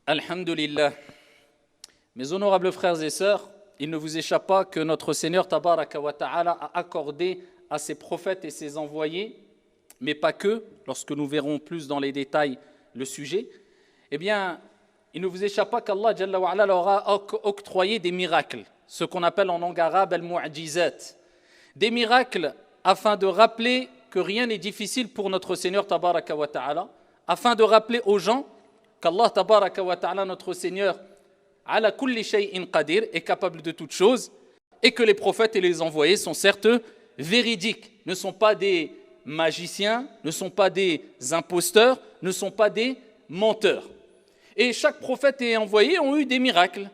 Alhamdulillah. Mes honorables frères et sœurs, il ne vous échappe pas que notre Seigneur Tabaraka wa Ta'ala a accordé à ses prophètes et ses envoyés, mais pas que, lorsque nous verrons plus dans les détails le sujet, eh bien, il ne vous échappe pas qu'Allah Jalla wa Ala leur a octroyé des miracles, ce qu'on appelle en langue arabe al-mu'jizat, des miracles afin de rappeler que rien n'est difficile pour notre Seigneur Tabaraka wa Ta'ala, afin de rappeler aux gens qu'Allah Tabaraka wa Ta'ala, notre Seigneur, ala kulli shay'in qadir, est capable de toutes choses, et que les prophètes et les envoyés sont certes véridiques, ne sont pas des magiciens, ne sont pas des imposteurs, ne sont pas des menteurs. Et chaque prophète et envoyé ont eu des miracles.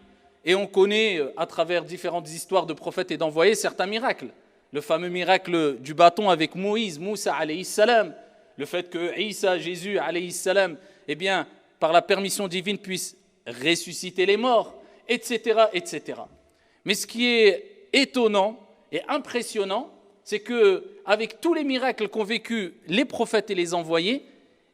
Et on connaît à travers différentes histoires de prophètes et d'envoyés certains miracles. Le fameux miracle du bâton avec Moïse, Moussa alayhi salam, le fait que Isa, Jésus alayhi salam, eh bien, par la permission divine puisse ressusciter les morts, etc., etc. Mais ce qui est étonnant et impressionnant, c'est que avec tous les miracles qu'ont vécu les prophètes et les envoyés,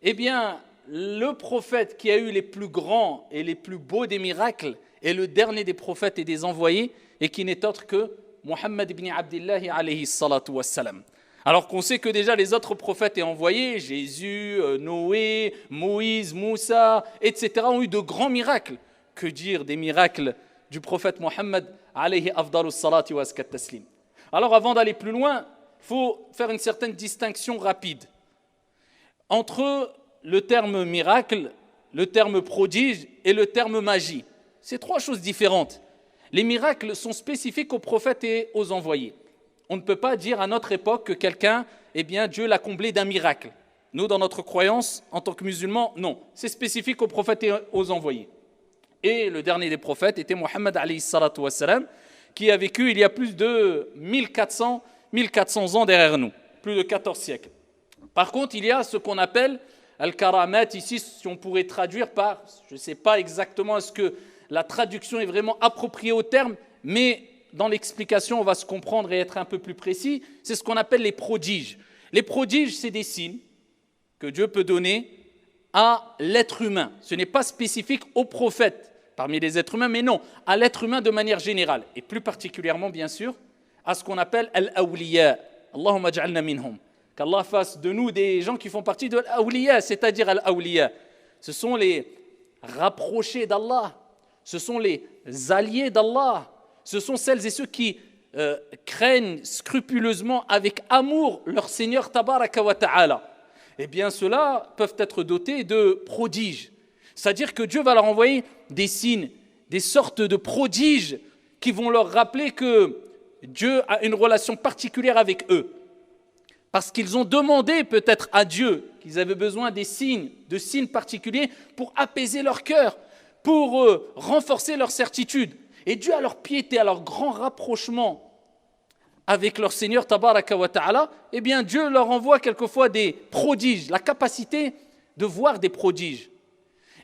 eh bien, le prophète qui a eu les plus grands et les plus beaux des miracles est le dernier des prophètes et des envoyés, et qui n'est autre que Muhammad ibn Abdillah alayhi salatu wassalam. Alors qu'on sait que déjà les autres prophètes et envoyés, Jésus, Noé, Moïse, Moussa, etc., ont eu de grands miracles. Que dire des miracles du prophète Muhammad alayhi afdalus salati wa askat taslim. Alors avant d'aller plus loin, il faut faire une certaine distinction rapide entre le terme miracle, le terme prodige et le terme magie. C'est trois choses différentes. Les miracles sont spécifiques aux prophètes et aux envoyés. On ne peut pas dire à notre époque que quelqu'un, eh bien, Dieu l'a comblé d'un miracle. Nous, dans notre croyance, en tant que musulmans, non. C'est spécifique aux prophètes et aux envoyés. Et le dernier des prophètes était Muhammad alayhi salatu wassalam, qui a vécu il y a plus de 1400 ans derrière nous, plus de 14 siècles. Par contre, il y a ce qu'on appelle al-karamat, ici, si on pourrait traduire par, je ne sais pas exactement est-ce que la traduction est vraiment appropriée au terme, mais dans l'explication, on va se comprendre et être un peu plus précis, c'est ce qu'on appelle les prodiges. Les prodiges, c'est des signes que Dieu peut donner à l'être humain. Ce n'est pas spécifique aux prophètes parmi les êtres humains, mais non, à l'être humain de manière générale, et plus particulièrement, bien sûr, à ce qu'on appelle al-awliya. Allahumma ja'alna minhum. Qu'Allah fasse de nous des gens qui font partie de l'awliya, c'est-à-dire al-awliya. Ce sont les rapprochés d'Allah, ce sont les alliés d'Allah, ce sont celles et ceux qui craignent scrupuleusement avec amour leur Seigneur Tabaraka wa Ta'ala. Eh bien, ceux-là peuvent être dotés de prodiges. C'est-à-dire que Dieu va leur envoyer des signes, des sortes de prodiges qui vont leur rappeler que Dieu a une relation particulière avec eux. Parce qu'ils ont demandé peut-être à Dieu qu'ils avaient besoin des signes, de signes particuliers pour apaiser leur cœur, pour renforcer leur certitude. Et Dieu, à leur piété, à leur grand rapprochement avec leur Seigneur Tabaraka wa Ta'ala, eh bien Dieu leur envoie quelquefois des prodiges, la capacité de voir des prodiges.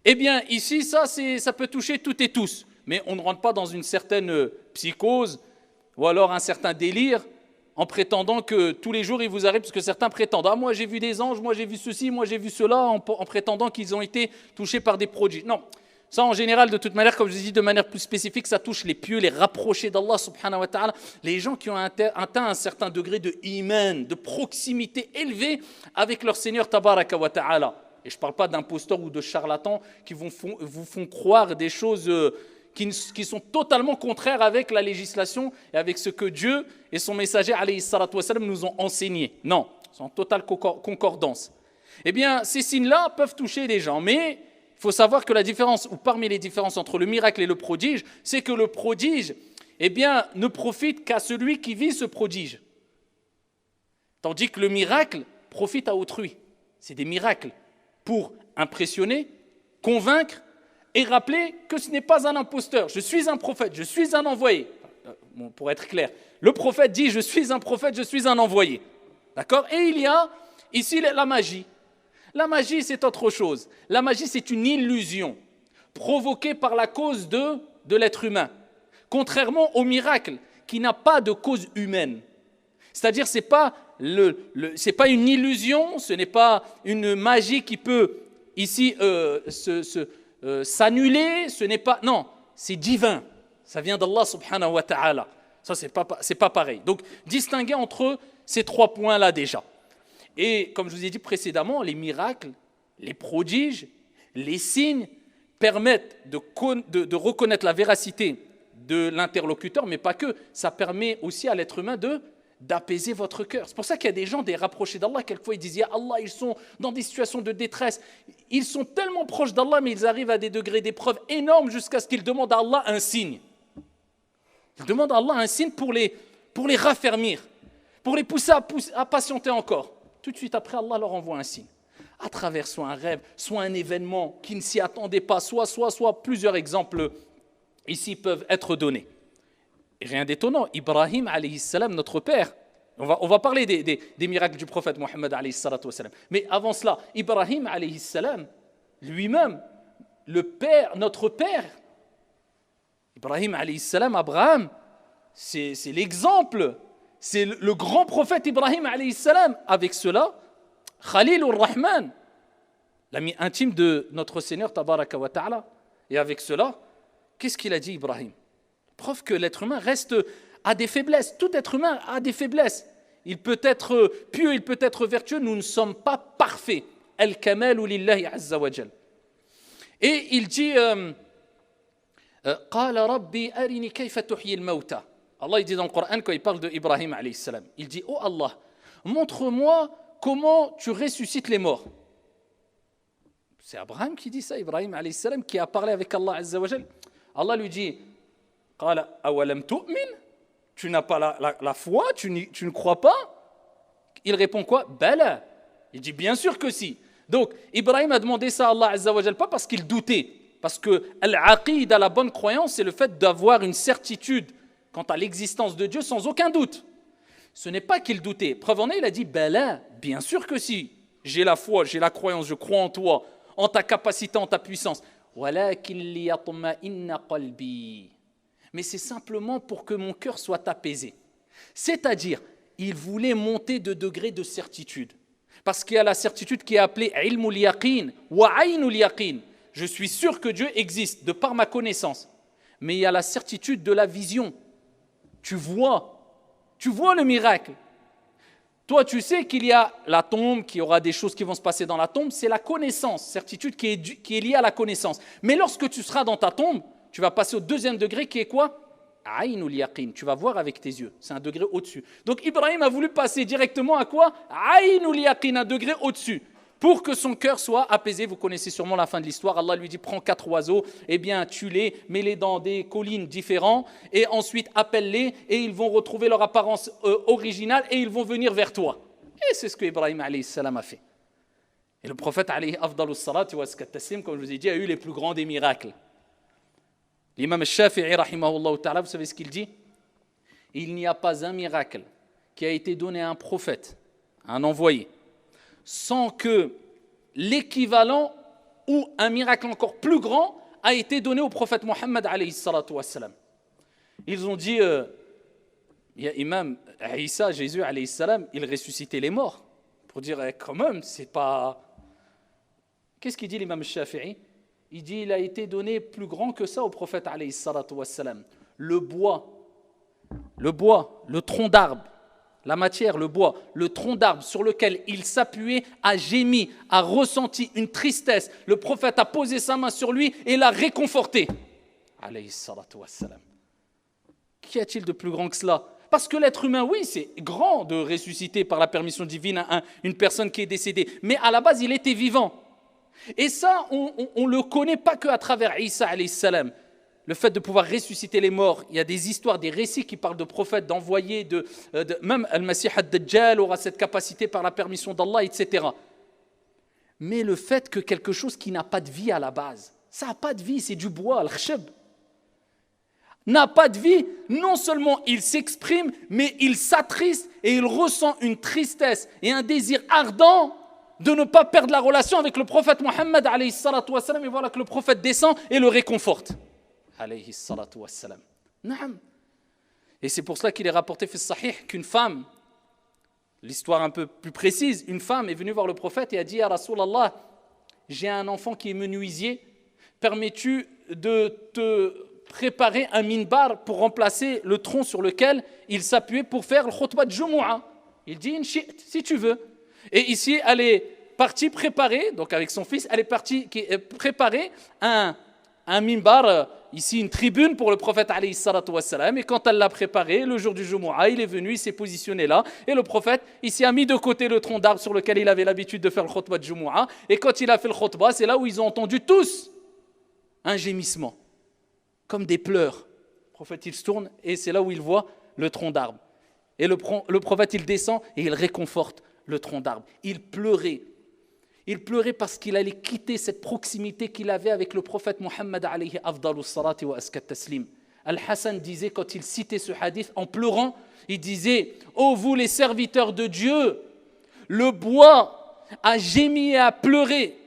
Eh bien ici, ça peut toucher toutes et tous, mais on ne rentre pas dans une certaine psychose ou alors un certain délire en prétendant que tous les jours il vous arrive, parce que certains prétendent « Ah, moi j'ai vu des anges, moi j'ai vu ceci, moi j'ai vu cela », en prétendant qu'ils ont été touchés par des prodiges. Non. Ça, en général, de toute manière, comme je dis, de manière plus spécifique, ça touche les pieux, les rapprochés d'Allah subhanahu wa ta'ala, les gens qui ont atteint un certain degré de iman, de proximité élevée avec leur Seigneur tabaraka wa ta'ala. Et je ne parle pas d'imposteurs ou de charlatans qui vous font croire des choses qui sont totalement contraires avec la législation et avec ce que Dieu et son messager alayhi salatu wa salam nous ont enseigné. Non, c'est en totale concordance. Eh bien, ces signes-là peuvent toucher les gens, mais il faut savoir que la différence, ou parmi les différences entre le miracle et le prodige, c'est que le prodige, eh bien, ne profite qu'à celui qui vit ce prodige. Tandis que le miracle profite à autrui. C'est des miracles pour impressionner, convaincre et rappeler que ce n'est pas un imposteur. Je suis un prophète, je suis un envoyé. Bon, pour être clair, le prophète dit « je suis un prophète, je suis un envoyé ». D'accord ? Et il y a ici la magie. La magie, c'est autre chose. La magie, c'est une illusion provoquée par la cause de l'être humain. Contrairement au miracle, qui n'a pas de cause humaine. C'est-à-dire, ce n'est pas une illusion, ce n'est pas une magie qui peut ici s'annuler, ce n'est pas... Non, c'est divin. Ça vient d'Allah subhanahu wa ta'ala. Ça, c'est pas pareil. Donc, distinguer entre ces 3 points-là déjà. Et comme je vous ai dit précédemment, les miracles, les prodiges, les signes permettent de reconnaître la véracité de l'interlocuteur, mais pas que. Ça permet aussi à l'être humain d'apaiser votre cœur. C'est pour ça qu'il y a des gens, des rapprochés d'Allah, quelquefois ils disent « Ya Allah, ils sont dans des situations de détresse. Ils sont tellement proches d'Allah, mais ils arrivent à des degrés d'épreuve énormes jusqu'à ce qu'ils demandent à Allah un signe. » Ils demandent à Allah un signe pour les raffermir, pour les pousser à patienter encore. Tout de suite après, Allah leur envoie un signe. À travers soit un rêve, soit un événement qui ne s'y attendait pas, soit plusieurs exemples ici peuvent être donnés. Et rien d'étonnant, Ibrahim alayhi salam, notre père, on va parler des miracles du prophète Mohammed alayhi salatu wa salam. Mais avant cela, Ibrahim alayhi salam, lui-même, notre père, Ibrahim alayhi salam, Abraham, c'est l'exemple, c'est le grand prophète Ibrahim alayhi salam. Avec cela, Khalilur Rahman, l'ami intime de notre Seigneur Tabaraka wa Ta'ala. Et avec cela, qu'est-ce qu'il a dit Ibrahim? Preuve que l'être humain a des faiblesses. Tout être humain a des faiblesses. Il peut être pieux, il peut être vertueux. Nous ne sommes pas parfaits. Al-kamalu lillahi azza wa jal. Et il dit Qala rabbi arini kayfa tuhyi al-mawta. Allah il dit dans le Coran quand il parle d'Ibrahim alayhi salam, il dit oh Allah, montre-moi comment tu ressuscites les morts. C'est Abraham qui dit ça, Ibrahim alayhi salam, qui a parlé avec Allah azza wa jal. Allah lui dit Qala awalam tu'min? Tu n'as pas la foi, tu ne crois pas? Il répond quoi? Bala. Il dit bien sûr que si. Donc Ibrahim a demandé ça à Allah azza wa jal, pas parce qu'il doutait, parce que al-aqid, la bonne croyance, c'est le fait d'avoir une certitude quant à l'existence de Dieu sans aucun doute. Ce n'est pas qu'il doutait. Preuve en est, il a dit Bala, bien sûr que si. J'ai la foi, j'ai la croyance, je crois en toi, en ta capacité, en ta puissance. Mais c'est simplement pour que mon cœur soit apaisé. C'est-à-dire, il voulait monter de degré de certitude. Parce qu'il y a la certitude qui est appelée ilmul yaqin wa aynul yaqin. Je suis sûr que Dieu existe de par ma connaissance. Mais il y a la certitude de la vision. Tu vois le miracle. Toi, tu sais qu'il y a la tombe, qu'il y aura des choses qui vont se passer dans la tombe. C'est la connaissance, certitude qui est liée à la connaissance. Mais lorsque tu seras dans ta tombe, tu vas passer au 2e degré qui est quoi? Aynul yaqin. Tu vas voir avec tes yeux. C'est un degré au-dessus. Donc Ibrahim a voulu passer directement à quoi? Aynul yaqin, un degré au-dessus. Pour que son cœur soit apaisé. Vous connaissez sûrement la fin de l'histoire. Allah lui dit, prends 4 oiseaux, eh bien tue-les, mets-les dans des collines différentes, et ensuite appelle-les, et ils vont retrouver leur apparence originale, et ils vont venir vers toi. Et c'est ce que Ibrahim alayhi salam a fait. Et le prophète alayhi afdalus salat wa taslim, comme je vous ai dit, a eu les plus grands des miracles. L'imam Shafi'i, rahimahullah ta'ala, vous savez ce qu'il dit? Il n'y a pas un miracle qui a été donné à un prophète, à un envoyé, sans que l'équivalent ou un miracle encore plus grand a été donné au prophète Mohammed alayhi salatu wassalam. Ils ont dit, il y a Imam Isa, Jésus alayhi salam, il ressuscitait les morts. Pour dire, quand même, c'est pas... Qu'est-ce qu'il dit l'imam Shafi'i? Il dit, il a été donné plus grand que ça au prophète alayhi salatu wassalam. Le bois, le tronc d'arbre, la matière, le bois, le tronc d'arbre sur lequel il s'appuyait a gémi, a ressenti une tristesse. Le prophète a posé sa main sur lui et l'a réconforté. Alayhi salatu wassalam. Qu'y a-t-il de plus grand que cela? Parce que l'être humain, oui, c'est grand de ressusciter par la permission divine une personne qui est décédée. Mais à la base, il était vivant. Et ça, on le connaît pas qu'à travers Isa alayhi salam. Le fait de pouvoir ressusciter les morts, il y a des histoires, des récits qui parlent de prophètes, d'envoyés, même Al-Masih ad-Dajjal aura cette capacité par la permission d'Allah, etc. Mais le fait que quelque chose qui n'a pas de vie à la base, ça n'a pas de vie, c'est du bois, al-khshab, n'a pas de vie, non seulement il s'exprime, mais il s'attriste et il ressent une tristesse et un désir ardent de ne pas perdre la relation avec le prophète Mohammed alayhi salatu wassalam, et voilà que le prophète descend et le réconforte. Alayhi salatu wassalam. Naam. Et c'est pour cela qu'il est rapporté fi sahih qu'une femme, l'histoire un peu plus précise, une femme est venue voir le prophète et a dit « Ya Rasulallah, j'ai un enfant qui est menuisier, permets-tu de te préparer un minbar pour remplacer le tronc sur lequel il s'appuyait pour faire le khutbah de Jumu'ah? Il dit, si tu veux. Et ici, elle est partie préparer, donc avec son fils, elle est partie préparer un minbar, ici une tribune pour le prophète alayhi salatu wassalam. Et quand elle l'a préparé, le jour du Jumu'ah, il est venu, il s'est positionné là. Et le prophète, il s'est mis de côté le tronc d'arbre sur lequel il avait l'habitude de faire le khutbah de Jumu'ah. Et quand il a fait le khutbah, c'est là où ils ont entendu tous un gémissement, comme des pleurs. Le prophète, il se tourne et c'est là où il voit le tronc d'arbre. Et le prophète, il descend et il réconforte le tronc d'arbre. Il pleurait. Il pleurait parce qu'il allait quitter cette proximité qu'il avait avec le prophète Muhammad alayhi afdalus salati wa askat taslim. Al-Hassan disait, quand il citait ce hadith en pleurant, il disait, ô vous les serviteurs de Dieu, le bois a gémi et a pleuré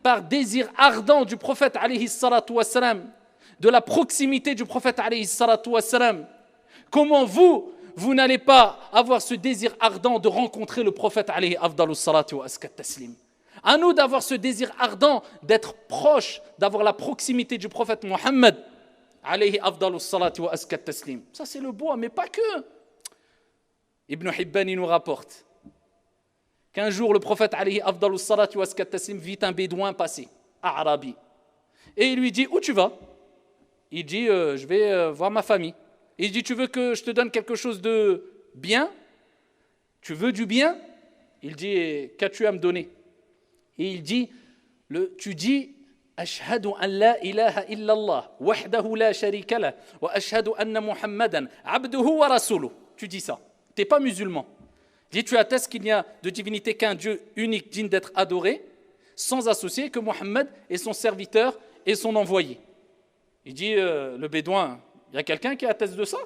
par désir ardent du prophète alayhi salatu wassalam, de la proximité du prophète alayhi salatu wassalam. Comment vous n'allez pas avoir ce désir ardent de rencontrer le prophète alayhi afdalus salati wa askat taslim? À nous d'avoir ce désir ardent d'être proche, d'avoir la proximité du prophète Muhammad alayhi afdalus salati wa askat taslim. Ça c'est le bois, mais pas que. Ibn Hibban il nous rapporte qu'un jour le prophète alayhi afdalus salati wa askat taslim vit un bédouin passer, Arabi. Et il lui dit, où tu vas? Il dit, je vais voir ma famille. Et il dit, tu veux que je te donne quelque chose de bien? Tu veux du bien? Il dit, qu'as-tu à me donner? Et il dit, tu dis, Ashhadu an la ilaha illallah, wahdahu la sharika lah, wa ashhadu anna Muhammadan, abduhu wa rasuluh. Tu dis ça. Tu n'es pas musulman. Il dit, tu attestes qu'il n'y a de divinité qu'un Dieu unique, digne d'être adoré, sans associer, que Muhammad est son serviteur et son envoyé. Il dit, le bédouin, il y a quelqu'un qui atteste de ça?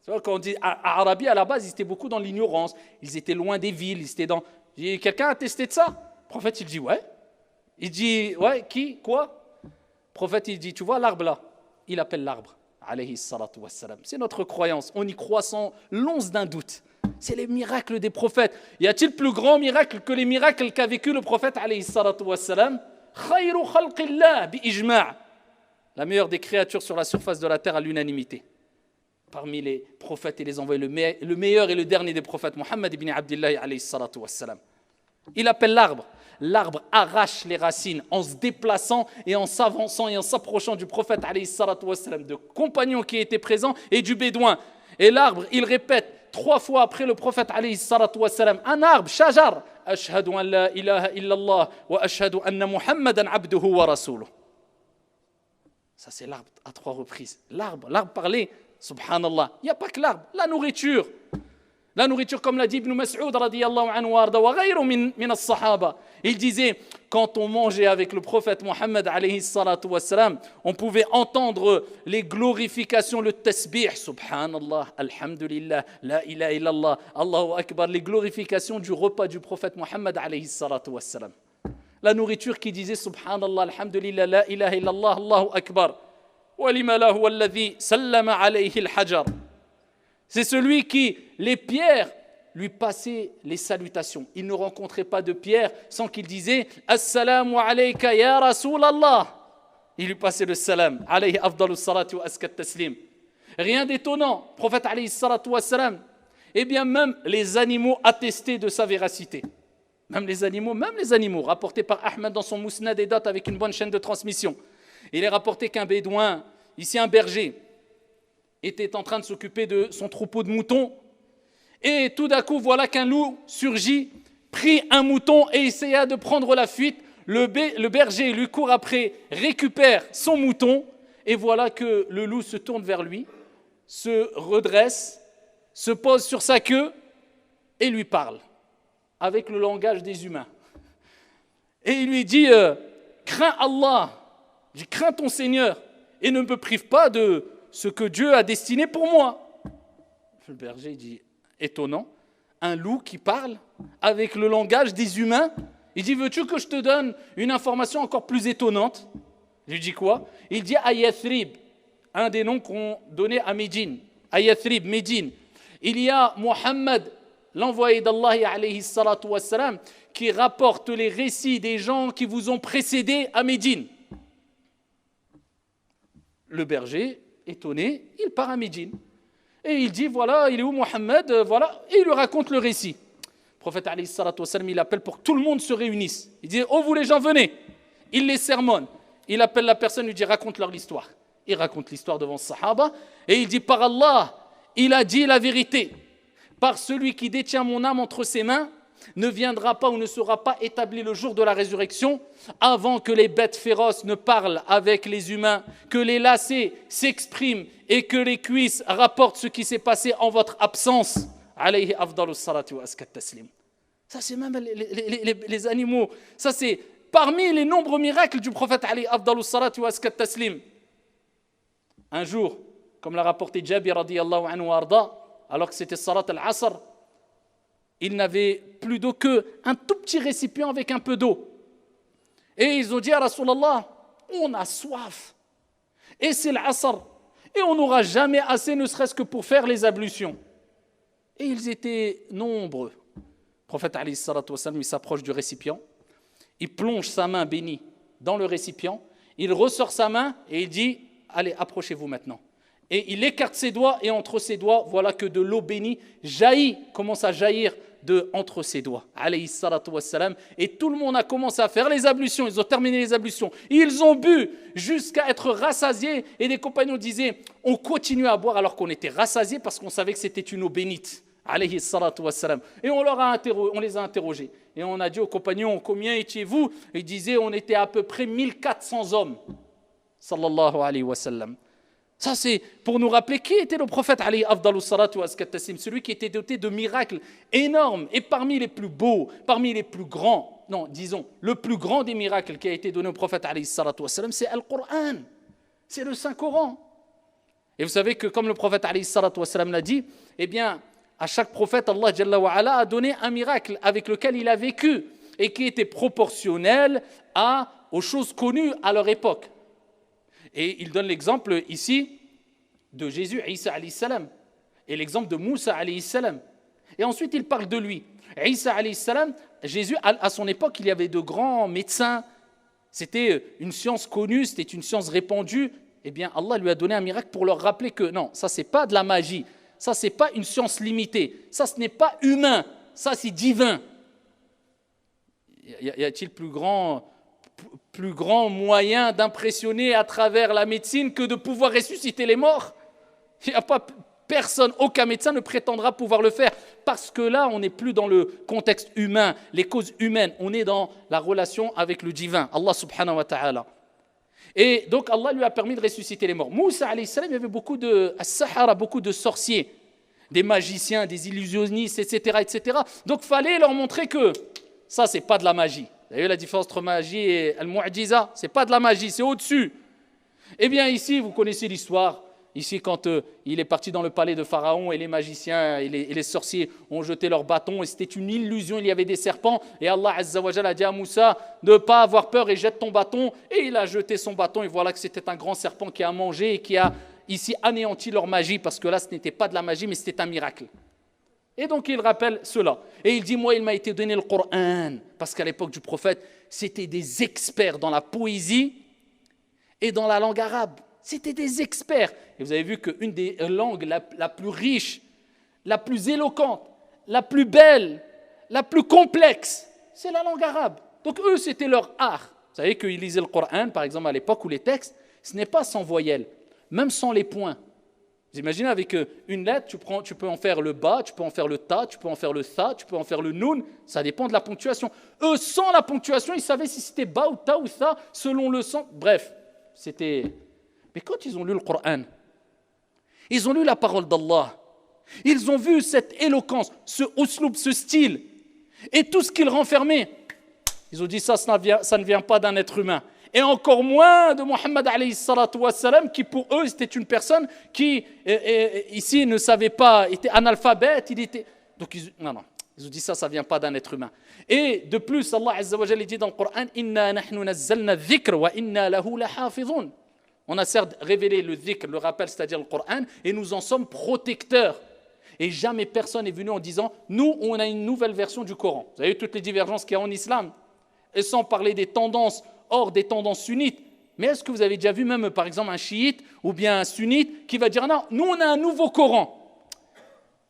Quand on dit Arabi, à la base, ils étaient beaucoup dans l'ignorance, ils étaient loin des villes, ils étaient dans... Il dit, quelqu'un a attesté de ça? Le prophète, il dit, ouais. Il dit, ouais, qui? Quoi? Le prophète, il dit, tu vois l'arbre là? Il appelle l'arbre, alayhi salatu wassalam. C'est notre croyance, on y croit sans l'once d'un doute. C'est les miracles des prophètes. Y a-t-il plus grand miracle que les miracles qu'a vécu le prophète, alayhi salatu wassalam? Khayru khalqillah bi ijma'. La meilleure des créatures sur la surface de la terre à l'unanimité. Parmi les prophètes et les envoyés, le meilleur et le dernier des prophètes, Muhammad ibn Abdillah alayhi salatu wassalam. Il appelle l'arbre. L'arbre arrache les racines en se déplaçant et en s'avançant et en s'approchant du prophète alayhi salatu wassalam, de compagnons qui étaient présents et du bédouin. Et l'arbre, il répète 3 fois après le prophète alayhi salatu wassalam, un arbre, shajar, ashhadu an la ilaha illallah wa ashhadu anna Muhammadan abduhu wa rasuluh. Ça c'est l'arbre à 3 reprises. L'arbre parlait, subhanallah. Il n'y a pas que l'arbre, la nourriture. La nourriture, comme l'a dit Ibn Mas'ud radiyallahu anhu wa ghayru min as-sahaba. Il disait, quand on mangeait avec le prophète Muhammad alayhi salatu wassalam, on pouvait entendre les glorifications, le tasbih, subhanallah, alhamdulillah, la ilaha illallah, Allahu akbar, les glorifications du repas du prophète Muhammad alayhi salatu wassalam. La nourriture qui disait subhanallah, alhamdulillah, la ilaha illallah, Allahu akbar. Wa lima lahu alladhi sallama alayhi al-hajar. C'est celui qui, les pierres, lui passaient les salutations. Il ne rencontrait pas de pierre sans qu'il disait « Assalamu alayka ya Rasulallah ». Il lui passait le salam. « Alayhi afdalus salati wa askat taslim ». Rien d'étonnant. Prophète alayhi salatu wa salam. Eh bien, même les animaux attestaient de sa véracité. Même les animaux, rapportés par Ahmed dans son Mousnad et Date avec une bonne chaîne de transmission. Il est rapporté qu'un bédouin, ici un berger, était en train de s'occuper de son troupeau de moutons. Et tout d'un coup, voilà qu'un loup surgit, prit un mouton et essaya de prendre la fuite. Le berger lui court après, récupère son mouton. Et voilà que le loup se tourne vers lui, se redresse, se pose sur sa queue et lui parle avec le langage des humains. Et il lui dit « Crains Allah, crains ton Seigneur et ne me prive pas de ce que Dieu a destiné pour moi. » Le berger dit, étonnant, un loup qui parle avec le langage des humains. Il dit, veux-tu que je te donne une information encore plus étonnante? Il lui dit quoi? Il dit, à Yathrib, un des noms qu'on donnait à Médine. À Yathrib, Médine. Il y a Muhammad, l'envoyé d'Allah alayhi salatu wassalam, qui rapporte les récits des gens qui vous ont précédés à Médine. Le berger, étonné, il part à Médine. Et il dit, voilà, il est où Mohammed, voilà, et il lui raconte le récit. Le prophète, alayhi salatu wassalam, il appelle pour que tout le monde se réunisse. Il dit, oh, vous les gens, venez. Il les sermonne. Il appelle la personne, lui dit, raconte leur l'histoire. Il raconte l'histoire devant le Sahaba, et il dit, par Allah, il a dit la vérité. Par celui qui détient mon âme entre ses mains, ne viendra pas ou ne sera pas établi le jour de la résurrection avant que les bêtes féroces ne parlent avec les humains, que les lacets s'expriment et que les cuisses rapportent ce qui s'est passé en votre absence. Alayhi afdalus salati wa askat taslim. Ça, c'est même les animaux. Ça, c'est parmi les nombreux miracles du prophète alayhi afdalus salati wa askat taslim. Un jour, comme l'a rapporté Jabir radiyallahu anhu wa arda, alors que c'était salat al-asr, il n'avait plus d'eau qu'un tout petit récipient avec un peu d'eau. Et ils ont dit à Rasulallah, on a soif. Et c'est l'asr. Et on n'aura jamais assez, ne serait-ce que pour faire les ablutions. Et ils étaient nombreux. Le prophète alayhi salatu wassalam, il s'approche du récipient. Il plonge sa main bénie dans le récipient. Il ressort sa main et il dit, allez, approchez-vous maintenant. Et il écarte ses doigts et entre ses doigts, voilà que de l'eau bénie jaillit, commence à jaillir entre ses doigts. Alayhi salatu wassalam. Et tout le monde a commencé à faire les ablutions. Ils ont terminé les ablutions. Ils ont bu jusqu'à être rassasiés. Et des compagnons disaient, on continuait à boire alors qu'on était rassasiés parce qu'on savait que c'était une eau bénite. Alayhi salatu wassalam. Et on les a interrogés. Et on a dit aux compagnons, combien étiez-vous? Ils disaient, on était à peu près 1400 hommes. Sallallahu alayhi wa sallam. Ça, c'est pour nous rappeler qui était le prophète, alayhi afdalus salatu wa askat taslim, celui qui était doté de miracles énormes et parmi les plus beaux, parmi les plus grands, non, disons, le plus grand des miracles qui a été donné au prophète, alayhi salatu wa sallam, c'est Al-Qur'an, c'est le Saint-Coran. Et vous savez que comme le prophète, alayhi salatu wa sallam, l'a dit, eh bien, à chaque prophète, Allah Jalla wa Ala a donné un miracle avec lequel il a vécu et qui était proportionnel aux choses connues à leur époque. Et il donne l'exemple ici de Jésus, Isa alayhi salam, et l'exemple de Moussa alayhi salam. Et ensuite, il parle de lui. Isa alayhi salam, Jésus, à son époque, il y avait de grands médecins. C'était une science connue, c'était une science répandue. Eh bien, Allah lui a donné un miracle pour leur rappeler que non, ça, c'est pas de la magie. Ça, c'est pas une science limitée. Ça, ce n'est pas humain. Ça, c'est divin. Y a-t-il plus grand moyen d'impressionner à travers la médecine que de pouvoir ressusciter les morts? Il n'y a pas personne, aucun médecin ne prétendra pouvoir le faire parce que là, on n'est plus dans le contexte humain, les causes humaines, on est dans la relation avec le divin, Allah subhanahu wa ta'ala. Et donc Allah lui a permis de ressusciter les morts. Moussa alayhi salam, il y avait beaucoup de as-sahara, beaucoup de sorciers, des magiciens, des illusionnistes, etc., etc. Donc il fallait leur montrer que ça, c'est pas de la magie. Vous avez vu la différence entre magie et al-mu'jiza? C'est pas de la magie, c'est au-dessus. Eh bien ici, vous connaissez l'histoire. Ici, quand il est parti dans le palais de Pharaon et les magiciens et les sorciers ont jeté leurs bâtons et c'était une illusion, il y avait des serpents. Et Allah Azza wa Jalla a dit à Moussa de ne pas avoir peur et jette ton bâton. Et il a jeté son bâton et voilà que c'était un grand serpent qui a mangé et qui a ici anéanti leur magie parce que là, ce n'était pas de la magie mais c'était un miracle. Et donc il rappelle cela. Et il dit, moi il m'a été donné le Coran. Parce qu'à l'époque du prophète, c'était des experts dans la poésie et dans la langue arabe. C'était des experts. Et vous avez vu qu'une des langues la plus riche, la plus éloquente, la plus belle, la plus complexe, c'est la langue arabe. Donc eux, c'était leur art. Vous savez qu'ils lisaient le Coran, par exemple à l'époque où les textes, ce n'est pas sans voyelles, même sans les points. Vous imaginez avec une lettre, tu peux en faire le ba, tu peux en faire le ta, tu peux en faire le tha, tu peux en faire le noun, ça dépend de la ponctuation. Eux, sans la ponctuation, ils savaient si c'était ba ou ta ou tha, selon le sens. Bref, c'était... Mais quand ils ont lu le Coran, ils ont lu la parole d'Allah, ils ont vu cette éloquence, ce usloub, ce style, et tout ce qu'il renfermait, ils ont dit ça ne vient pas d'un être humain. Et encore moins de Muhammad alayhi salatu wassalam, qui pour eux, c'était une personne qui, ici, ne savait pas, était analphabète, Donc, ils ont dit ça ne vient pas d'un être humain. Et de plus, Allah Azza wa Jalla dit dans le Coran, « Inna nahnu nazzalna dhikr wa inna lahu lahafidhun » On a certes révélé le dhikr, le rappel, c'est-à-dire le Coran, et nous en sommes protecteurs. Et jamais personne n'est venu en disant, nous, on a une nouvelle version du Coran. Vous avez toutes les divergences qu'il y a en islam. Et sans parler des tendances, hors des tendances sunnites, Mais est-ce que vous avez déjà vu même par exemple un chiite ou bien un sunnite qui va dire non, nous on a un nouveau Coran.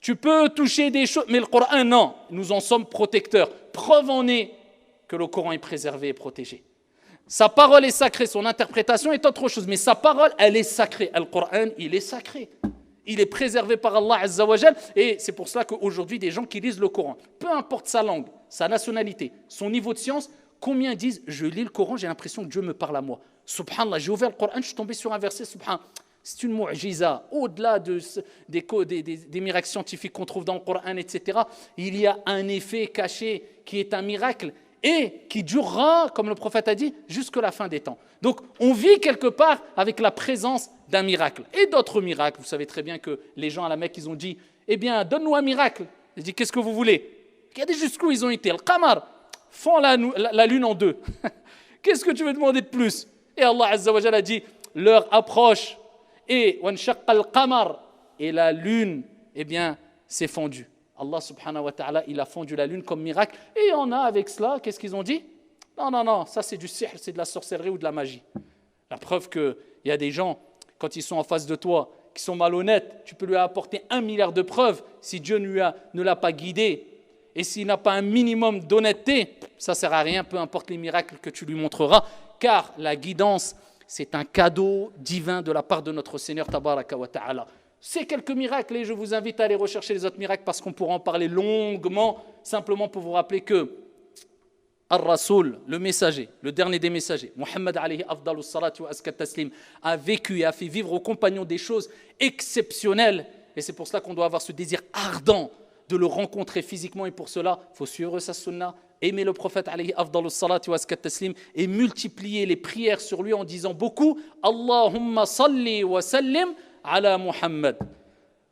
Tu peux toucher des choses, mais le Coran non, nous en sommes protecteurs. Preuve en est que le Coran est préservé et protégé. Sa parole est sacrée, son interprétation est autre chose, mais sa parole, elle est sacrée. Le Coran, il est sacré. Il est préservé par Allah Azza wa Jal, et c'est pour cela qu'aujourd'hui, des gens qui lisent le Coran, peu importe sa langue, sa nationalité, son niveau de science, combien disent « je lis le Coran, j'ai l'impression que Dieu me parle à moi ». Subhanallah, j'ai ouvert le Coran, je suis tombé sur un verset, subhanallah. C'est une mu'jiza, au-delà des miracles scientifiques qu'on trouve dans le Coran, etc. Il y a un effet caché qui est un miracle, et qui durera, comme le prophète a dit, jusqu'à la fin des temps. Donc, on vit quelque part avec la présence d'un miracle. Et d'autres miracles, vous savez très bien que les gens à la Mecque, ils ont dit, eh bien, donne-nous un miracle. Ils disent, qu'est-ce que vous voulez? Regardez jusqu'où ils ont été. Le Qamar, font la lune en deux. Qu'est-ce que tu veux demander de plus? Et Allah Azza wa Jalla a dit, l'heure approche, et wanshaqqa al-qamar, et la lune, eh bien, s'est fondue. Allah subhanahu wa ta'ala, il a fondu la lune comme miracle. Et on a avec cela, qu'est-ce qu'ils ont dit? Non, ça c'est du sihr, c'est de la sorcellerie ou de la magie. La preuve qu'il y a des gens, quand ils sont en face de toi, qui sont malhonnêtes, tu peux lui apporter 1 milliard de preuves. Si Dieu ne l'a pas guidé, et s'il n'a pas un minimum d'honnêteté, ça ne sert à rien, peu importe les miracles que tu lui montreras, car la guidance, c'est un cadeau divin de la part de notre Seigneur Tabaraka wa Ta'ala. C'est quelques miracles et je vous invite à aller rechercher les autres miracles parce qu'on pourra en parler longuement, simplement pour vous rappeler que Ar-Rasoul, le messager, le dernier des messagers, Muhammad alayhi afdalus salatu wa askat taslim, a vécu et a fait vivre aux compagnons des choses exceptionnelles. Et c'est pour cela qu'on doit avoir ce désir ardent de le rencontrer physiquement. Et pour cela, il faut suivre sa sunna, aimer le prophète alayhi afdalus salatu wa askat taslim et multiplier les prières sur lui en disant beaucoup Allahumma salli wa sallim على محمد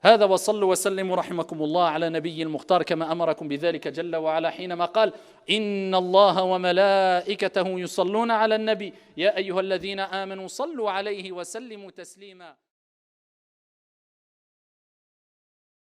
هذا وصلوا وسلموا رحمكم الله على نبي المختار كما أمركم بذلك جل وعلا حينما قال إن الله وملائكته يصلون على النبي يا أيها الذين آمنوا صلوا عليه وسلموا تسليما